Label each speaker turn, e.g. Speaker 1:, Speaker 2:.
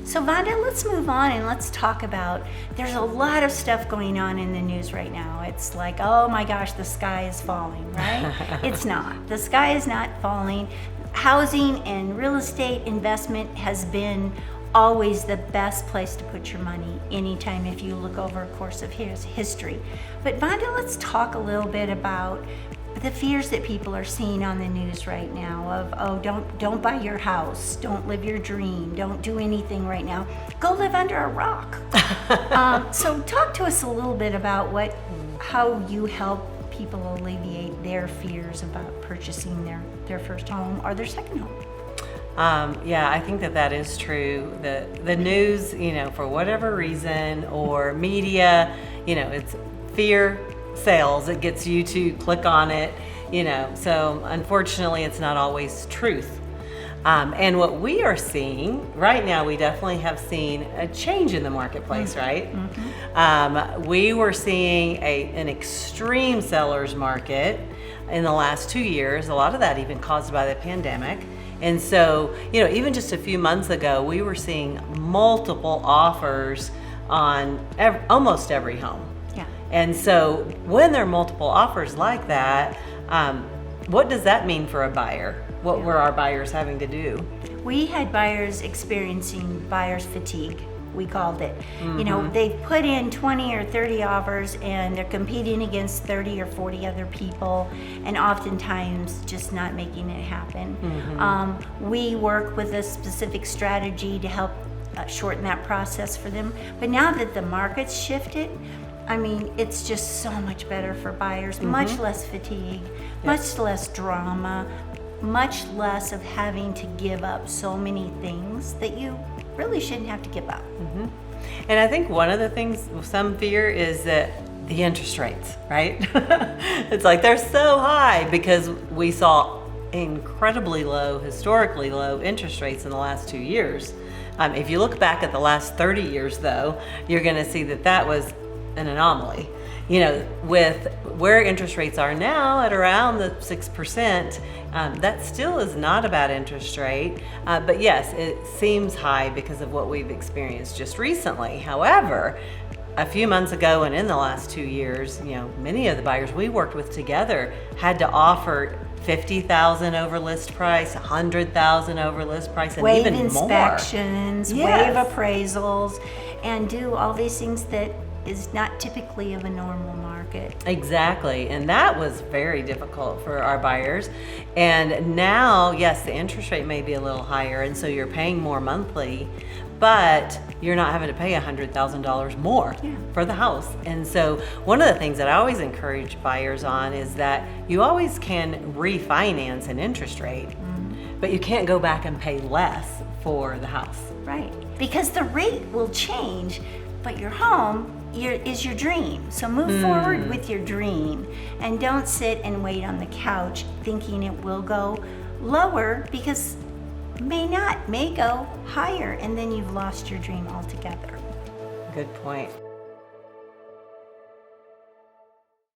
Speaker 1: So Vonda, let's move on and let's talk about, there's a lot of stuff going on in the news right now. It's like, oh my gosh, the sky is falling, right? It's not. The sky is not falling. Housing and real estate investment has been always the best place to put your money anytime if you look over a course of history. But Vonda, let's talk a little bit about the fears that people are seeing on the news right now of, oh, don't buy your house, don't live your dream, don't do anything right now, go live under a rock. So talk to us a little bit about how you help people alleviate their fears about purchasing their first home or their second home.
Speaker 2: Yeah, I think that is true. The news, for whatever reason, or media, it's fear sales. It gets you to click on it, so unfortunately it's not always truth. And what we are seeing right now, we definitely have seen a change in the marketplace, right? Mm-hmm. We were seeing an extreme seller's market in the last 2 years, a lot of that even caused by the pandemic. And so, even just a few months ago, we were seeing multiple offers on almost every home.
Speaker 1: Yeah.
Speaker 2: And so when there are multiple offers like that, what does that mean for a buyer? What were our buyers having to do?
Speaker 1: We had buyers experiencing buyer's fatigue, we called it.
Speaker 2: Mm-hmm.
Speaker 1: They put in 20 or 30 offers and they're competing against 30 or 40 other people and oftentimes just not making it happen. Mm-hmm. We work with a specific strategy to help shorten that process for them. But now that the market's shifted, it's just so much better for buyers, mm-hmm. much less fatigue, much less drama, much less of having to give up so many things that you really shouldn't have to give up.
Speaker 2: Mm-hmm. And I think one of the things, some fear is that the interest rates, right? It's like they're so high because we saw incredibly low, historically low interest rates in the last 2 years. If you look back at the last 30 years though, you're gonna see that was an anomaly. With where interest rates are now at around the 6%, that still is not a bad interest rate. But yes, it seems high because of what we've experienced just recently. However, a few months ago and in the last 2 years, many of the buyers we worked with together had to offer $50,000 over list price, $100,000 over list price, and
Speaker 1: waive
Speaker 2: even more.
Speaker 1: Inspections, waive appraisals, and do all these things that is not typically of a normal market.
Speaker 2: Exactly, and that was very difficult for our buyers. And now, yes, the interest rate may be a little higher, and so you're paying more monthly, but you're not having to pay $100,000 more for the house. And so one of the things that I always encourage buyers on is that you always can refinance an interest rate, but you can't go back and pay less for the house.
Speaker 1: Right, because the rate will change, but your home is your dream. So move forward with your dream and don't sit and wait on the couch thinking it will go lower, because may go higher, and then you've lost your dream altogether.
Speaker 2: Good point.